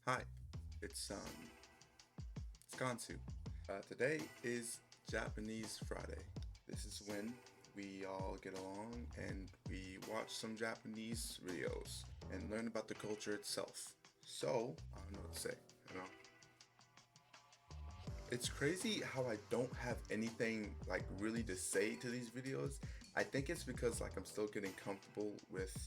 Hi, it's Khantzu. Today is Japanese Friday. This is when we all get along and we watch some Japanese videos and learn about the culture itself. So, I don't know what to say, you know. It's crazy how I don't have anything like really to say to these videos. I think it's because like I'm still getting comfortable with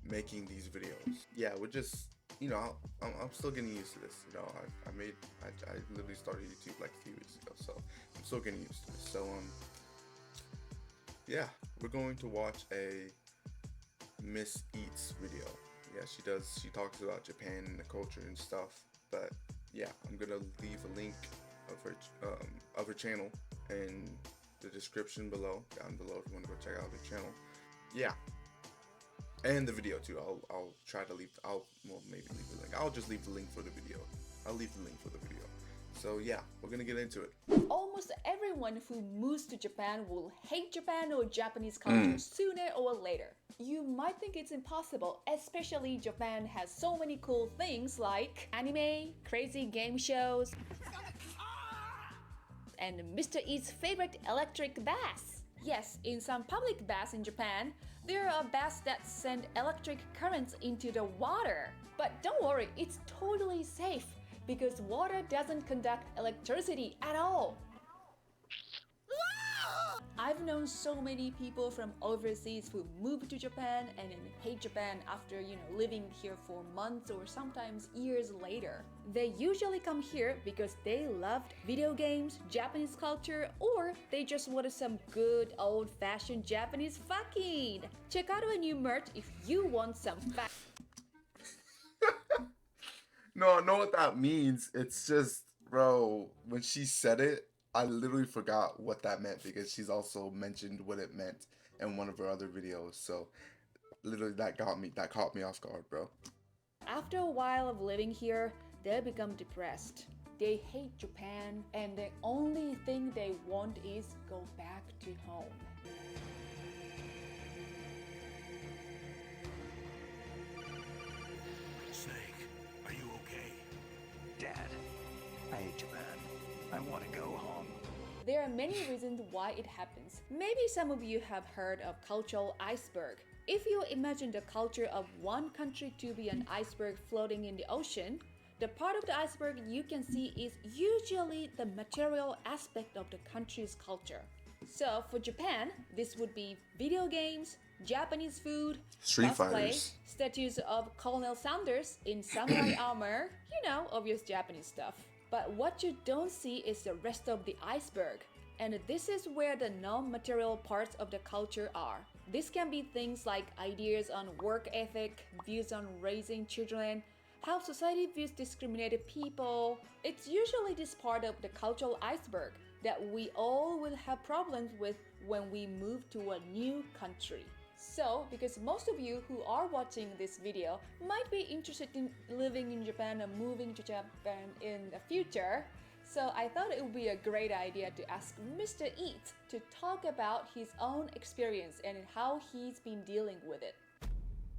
making these videos. Yeah, we're just, I'm still getting used to this. I literally started YouTube like a few weeks ago, so I'm still getting used to this. So, yeah, we're going to watch a Miss Eats video. Yeah, she talks about Japan and the culture and stuff. But yeah, I'm gonna leave a link of her channel in the description below, down below if you want to go check out her channel. Yeah, and the video too. I'll try to leave. Maybe leave the link. I'll just leave the link for the video. I'll leave the link for the video. So yeah, we're gonna get into it. Almost everyone who moves to Japan will hate Japan or Japanese culture sooner or later. You might think it's impossible, especially Japan has so many cool things like anime, crazy game shows, and Mr. E's favorite electric baths. Yes, in some public baths in Japan, there are baths that send electric currents into the water. But don't worry, it's totally safe because water doesn't conduct electricity at all. I've known so many people from overseas who moved to Japan and then hate Japan after, living here for months or sometimes years later. They usually come here because they loved video games, Japanese culture, or they just wanted some good old-fashioned Japanese fucking. Check out our new merch if you want some No, I know what that means. It's just, bro, when she said it, I literally forgot what that meant because she's also mentioned what it meant in one of her other videos. So literally that caught me off guard, bro. After a while of living here, they become depressed. They hate Japan, and the only thing they want is go back to home. Snake, are you okay? Dad, I hate Japan. I want to go home. There are many reasons why it happens. Maybe some of you have heard of cultural iceberg. If you imagine the culture of one country to be an iceberg floating in the ocean, the part of the iceberg you can see is usually the material aspect of the country's culture. So for Japan, this would be video games, Japanese food, Street cosplay, Fighters. statues of Colonel Sanders in samurai armor, obvious Japanese stuff. But what you don't see is the rest of the iceberg. And this is where the non-material parts of the culture are. This can be things like ideas on work ethic, views on raising children, how society views discriminated people. It's usually this part of the cultural iceberg that we all will have problems with when we move to a new country. So, because most of you who are watching this video might be interested in living in Japan or moving to Japan in the future, so I thought it would be a great idea to ask Mr. Eat to talk about his own experience and how he's been dealing with it.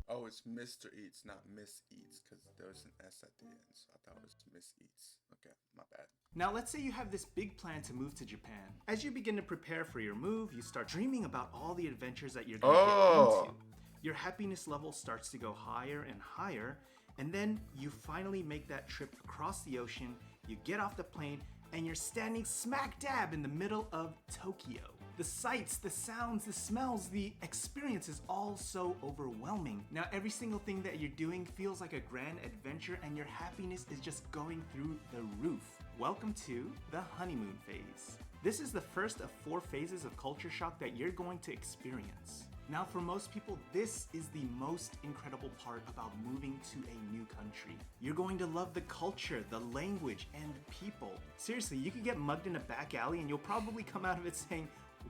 Oh, it's Mr. Eats, not Miss Eats, because there was an S at the end, so I thought it was Miss Eats. Okay, my bad. Now let's say you have this big plan to move to Japan. As you begin to prepare for your move, you start dreaming about all the adventures that you're going to get into. Your happiness level starts to go higher and higher, and then you finally make that trip across the ocean, you get off the plane, and you're standing smack dab in the middle of Tokyo. The sights, the sounds, the smells, the experience is all so overwhelming. Now every single thing that you're doing feels like a grand adventure and your happiness is just going through the roof. Welcome to the honeymoon phase. This is the first of 4 phases of culture shock that you're going to experience. Now for most people, this is the most incredible part about moving to a new country. You're going to love the culture, the language, and people. Seriously, you could get mugged in a back alley and you'll probably come out of it saying,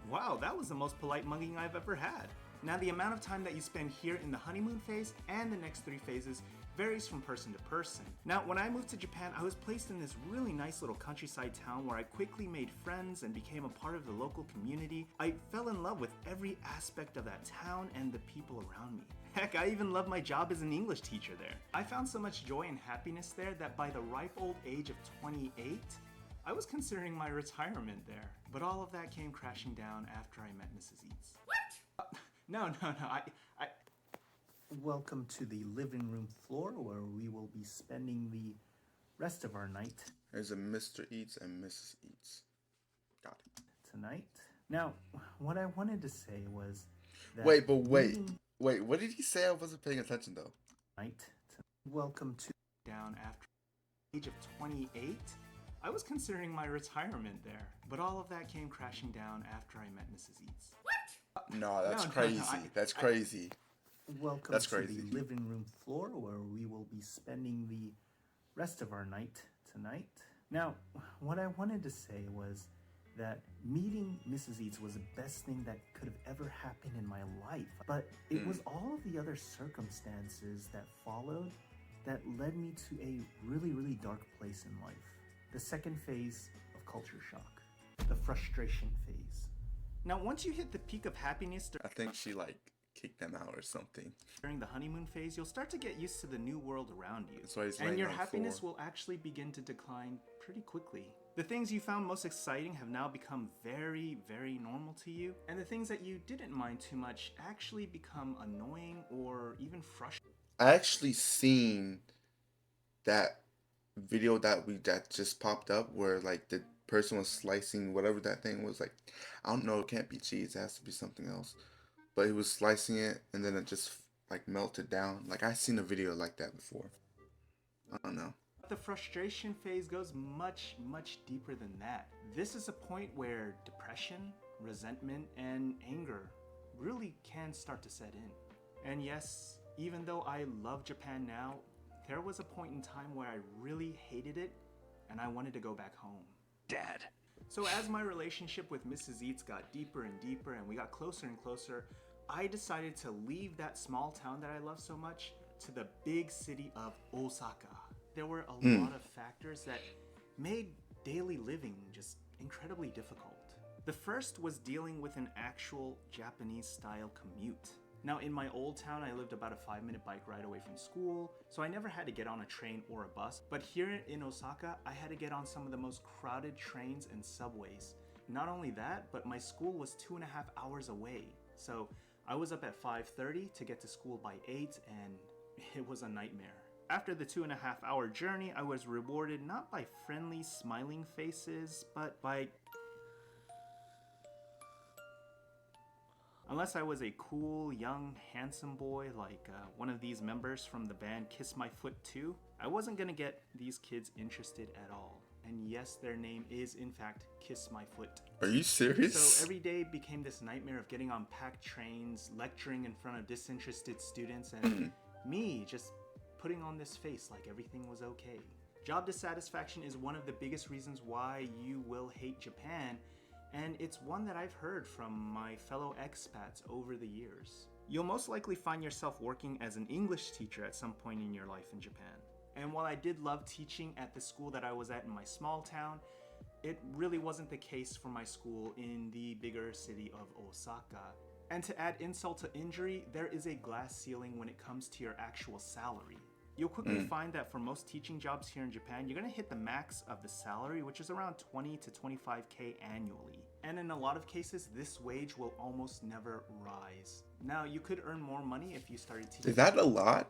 wow, that was the most polite mugging I've ever had. Now the amount of time that you spend here in the honeymoon phase and the next 3 phases varies from person to person. Now when I moved to Japan, I was placed in this really nice little countryside town where I quickly made friends and became a part of the local community. I fell in love with every aspect of that town and the people around me. Heck, I even love my job as an English teacher there. I found so much joy and happiness there that by the ripe old age of 28, I was considering my retirement there. But all of that came crashing down after I met Mrs. Eats. What? No, I... Welcome to the living room floor where we will be spending the rest of our night. There's a Mr. Eats and Mrs. Eats. Got it. Tonight. Now, what I wanted to say was that Wait, what did he say? I wasn't paying attention though. Welcome to down after the age of 28. I was considering my retirement there, but all of that came crashing down after I met Mrs. Eats. What? No, that's crazy. That's crazy. Welcome That's to crazy. the living room floor where we will be spending the rest of our night tonight. Now, what I wanted to say was that meeting Mrs. Eats was the best thing that could have ever happened in my life. But it was all of the other circumstances that followed that led me to a really, really dark place in life. The second phase of culture shock, the frustration phase. Now, once you hit the peak of happiness I think she like kicked them out or something. during the honeymoon phase, you'll start to get used to the new world around you. That's why he's And laying your on the happiness floor. will actually begin to decline pretty quickly. The things you found most exciting have now become very, very normal to you. And the things that you didn't mind too much actually become annoying or even frustrating. I actually seen that video that just popped up where like the person was slicing whatever that thing was, like I don't know, it can't be cheese, it has to be something else. But he was slicing it and then it just like melted down. Like I seen a video like that before. I don't know. The frustration phase goes much, much deeper than that. This is a point where depression, resentment, and anger really can start to set in. And yes, even though I love Japan now, there was a point in time where I really hated it and I wanted to go back home. Dad. So as my relationship with Mrs. Eats got deeper and deeper and we got closer and closer, I decided to leave that small town that I love so much to the big city of Osaka. There were a lot of factors that made daily living just incredibly difficult. The first was dealing with an actual Japanese style commute. Now in my old town, I lived about a 5-minute bike ride away from school, so I never had to get on a train or a bus. But here in Osaka, I had to get on some of the most crowded trains and subways. Not only that, but my school was 2.5 hours away. So I was up at 5:30 to get to school by 8, and it was a nightmare. After the 2.5-hour journey, I was rewarded not by friendly, smiling faces, but by... Unless I was a cool, young, handsome boy like one of these members from the band Kiss My Foot 2, I wasn't gonna get these kids interested at all. And yes, their name is in fact Kiss My Foot. Are you serious? So every day became this nightmare of getting on packed trains, lecturing in front of disinterested students, and me just putting on this face like everything was okay. Job dissatisfaction is one of the biggest reasons why you will hate Japan, and it's one that I've heard from my fellow expats over the years. You'll most likely find yourself working as an English teacher at some point in your life in Japan. And while I did love teaching at the school that I was at in my small town, it really wasn't the case for my school in the bigger city of Osaka. And to add insult to injury, there is a glass ceiling when it comes to your actual salary. You'll quickly find that for most teaching jobs here in Japan, you're gonna hit the max of the salary, which is around 20 to 25K annually. And in a lot of cases, this wage will almost never rise. Now, you could earn more money if you started teaching. Is that a lot?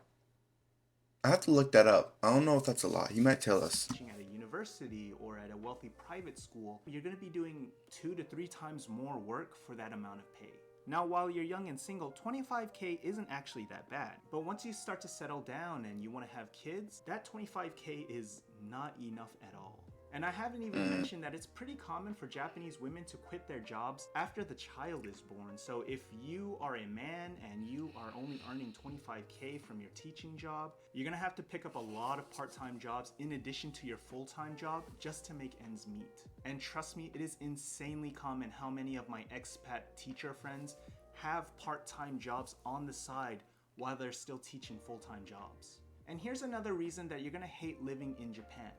I have to look that up. I don't know if that's a lot. He might tell us. Teaching at a university or at a wealthy private school, you're gonna be doing 2 to 3 times more work for that amount of pay. Now, while you're young and single, 25K isn't actually that bad. But once you start to settle down and you want to have kids, that 25K is not enough at all. And I haven't even mentioned that it's pretty common for Japanese women to quit their jobs after the child is born. So if you are a man and you are only earning 25K from your teaching job, you're gonna have to pick up a lot of part-time jobs in addition to your full-time job just to make ends meet. And trust me, it is insanely common how many of my expat teacher friends have part-time jobs on the side while they're still teaching full-time jobs. And here's another reason that you're gonna hate living in Japan.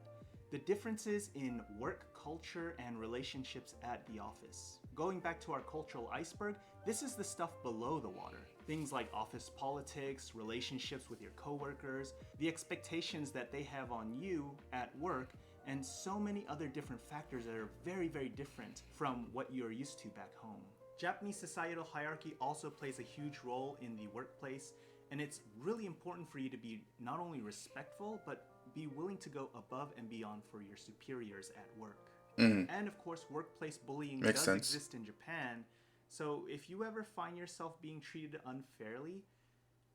The differences in work culture and relationships at the office. Going back to our cultural iceberg, this is the stuff below the water. Things like office politics, relationships with your coworkers, the expectations that they have on you at work, and so many other different factors that are very, very different from what you're used to back home. Japanese societal hierarchy also plays a huge role in the workplace, and it's really important for you to be not only respectful, but be willing to go above and beyond for your superiors at work. And of course, workplace bullying Makes does sense. exist in Japan. So if you ever find yourself being treated unfairly,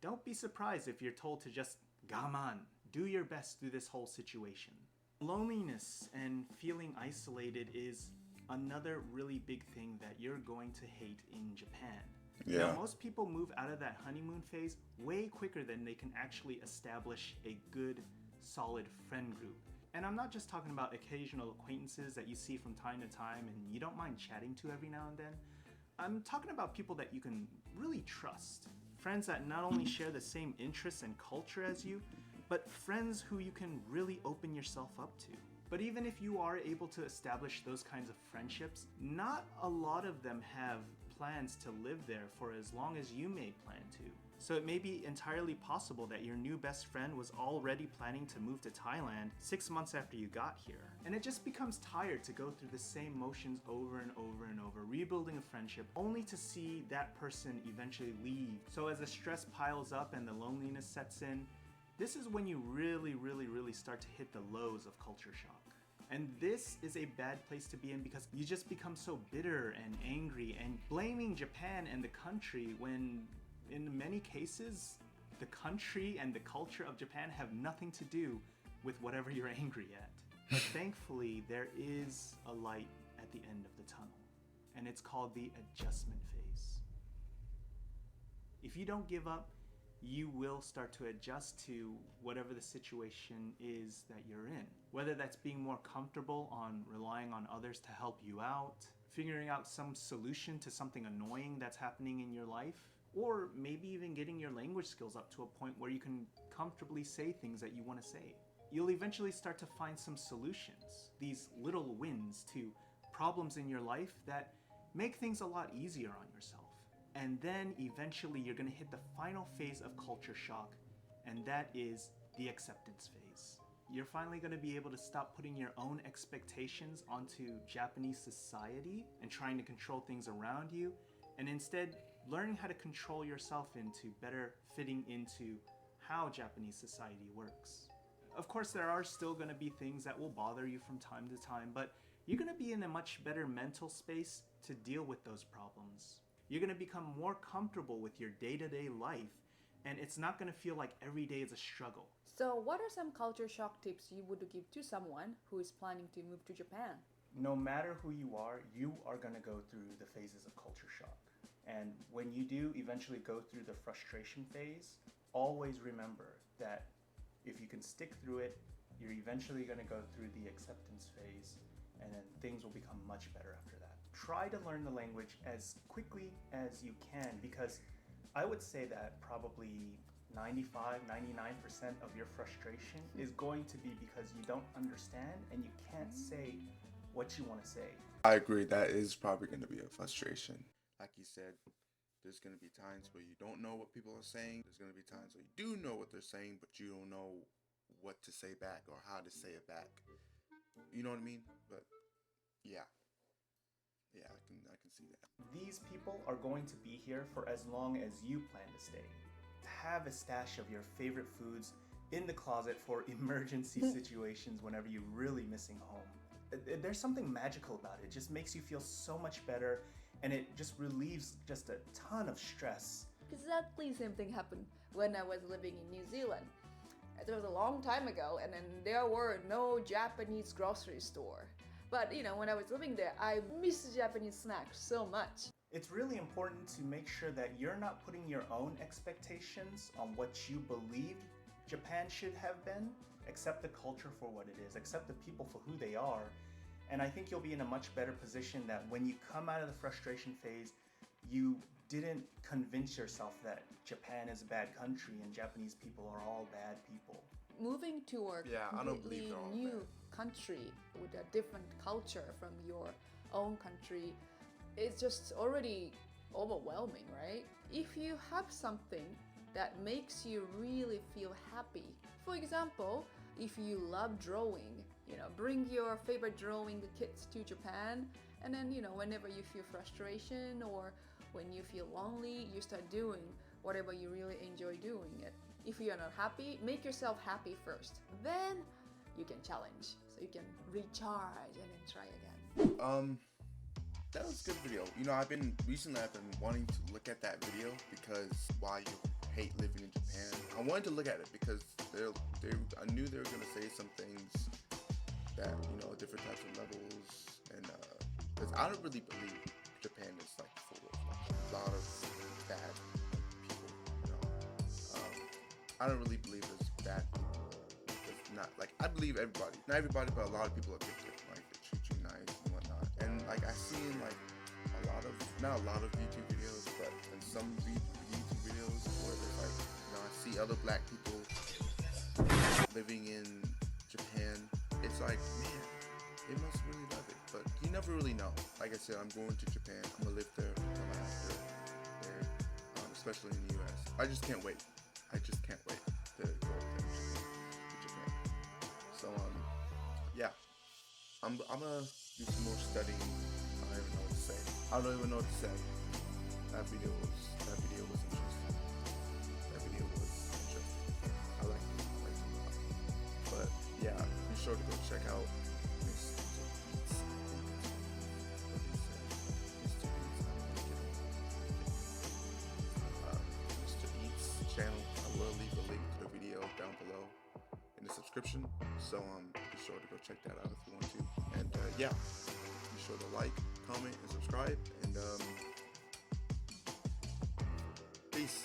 don't be surprised if you're told to just gaman, do your best through this whole situation. Loneliness and feeling isolated is another really big thing that you're going to hate in Japan. Yeah. Now, most people move out of that honeymoon phase way quicker than they can actually establish a good, solid friend group. And I'm not just talking about occasional acquaintances that you see from time to time and you don't mind chatting to every now and then. I'm talking about people that you can really trust. Friends that not only share the same interests and culture as you, but friends who you can really open yourself up to. But even if you are able to establish those kinds of friendships, not a lot of them have plans to live there for as long as you may plan to. So it may be entirely possible that your new best friend was already planning to move to Thailand 6 months after you got here. And it just becomes tired to go through the same motions over and over and over, rebuilding a friendship, only to see that person eventually leave. So as the stress piles up and the loneliness sets in, this is when you really start to hit the lows of culture shock. And this is a bad place to be in because you just become so bitter and angry and blaming Japan and the country when in many cases, the country and the culture of Japan have nothing to do with whatever you're angry at. But thankfully, there is a light at the end of the tunnel, and it's called the adjustment phase. If you don't give up, you will start to adjust to whatever the situation is that you're in. Whether that's being more comfortable on relying on others to help you out, figuring out some solution to something annoying that's happening in your life, or maybe even getting your language skills up to a point where you can comfortably say things that you want to say. You'll eventually start to find some solutions, these little wins to problems in your life that make things a lot easier on yourself. And then eventually you're going to hit the final phase of culture shock, and that is the acceptance phase. You're finally going to be able to stop putting your own expectations onto Japanese society and trying to control things around you, and instead learning how to control yourself into better fitting into how Japanese society works. Of course, there are still going to be things that will bother you from time to time, but you're going to be in a much better mental space to deal with those problems. You're going to become more comfortable with your day-to-day life, and it's not going to feel like every day is a struggle. So, what are some culture shock tips you would give to someone who is planning to move to Japan? No matter who you are going to go through the phases of culture shock. And when you do eventually go through the frustration phase, always remember that if you can stick through it, you're eventually going to go through the acceptance phase, and then things will become much better after that. Try to learn the language as quickly as you can, because I would say that probably 95, 99% of your frustration is going to be because you don't understand and you can't say what you want to say. I agree. That is probably going to be a frustration. Like you said, there's going to be times where you don't know what people are saying. There's going to be times where you do know what they're saying, but you don't know what to say back or how to say it back. You know what I mean? But yeah. Yeah, I can see that. These people are going to be here for as long as you plan to stay. Have a stash of your favorite foods in the closet for emergency situations whenever you're really missing home. There's something magical about it. It just makes you feel so much better, and it just relieves just a ton of stress. Exactly same thing happened when I was living in New Zealand. It was a long time ago, and then there were no Japanese grocery store. But when I was living there, I missed Japanese snacks so much. It's really important to make sure that you're not putting your own expectations on what you believed Japan should have been. Accept the culture for what it is, accept the people for who they are, and I think you'll be in a much better position that when you come out of the frustration phase, you didn't convince yourself that Japan is a bad country and Japanese people are all bad people. Moving to a I don't believe completely they're all new bad. country with a different culture from your own country, it's just already overwhelming, right? If you have something that makes you really feel happy, for example, if you love drawing, bring your favorite drawing kits to Japan, and then, whenever you feel frustration or when you feel lonely, you start doing whatever you really enjoy doing it. If you are not happy, make yourself happy first. Then you can challenge, so you can recharge and then try again. That was a good video. I've been wanting to look at that video because why you hate living in Japan. I wanted to look at it because I knew they were gonna say some things that different types of levels, and because I don't really believe Japan is like full of a lot of bad people. I don't really believe there's bad people. It's not like I believe everybody, not everybody, but a lot of people are good. Like they treat you nice and whatnot. And like I seen like not a lot of YouTube videos, but in some YouTube videos where there's like I see other black people living in Japan. It's like, man, they must really love it, but you never really know. Like I said, I'm going to Japan. I'm gonna live there until after there, especially in the U.S. I just can't wait. I just can't wait to go there to Japan. So yeah, I'm gonna do some more studying. I don't even know what to say. I don't even know what to say. That video was interesting. I liked it a lot. But yeah, be sure to go check out Mr. Eats. What he said. Mr. Eats. Mr. Eats channel. I will leave a link to the video down below in the subscription. So be sure to go check that out if you want to. And yeah, be sure to like, comment, and subscribe. And peace.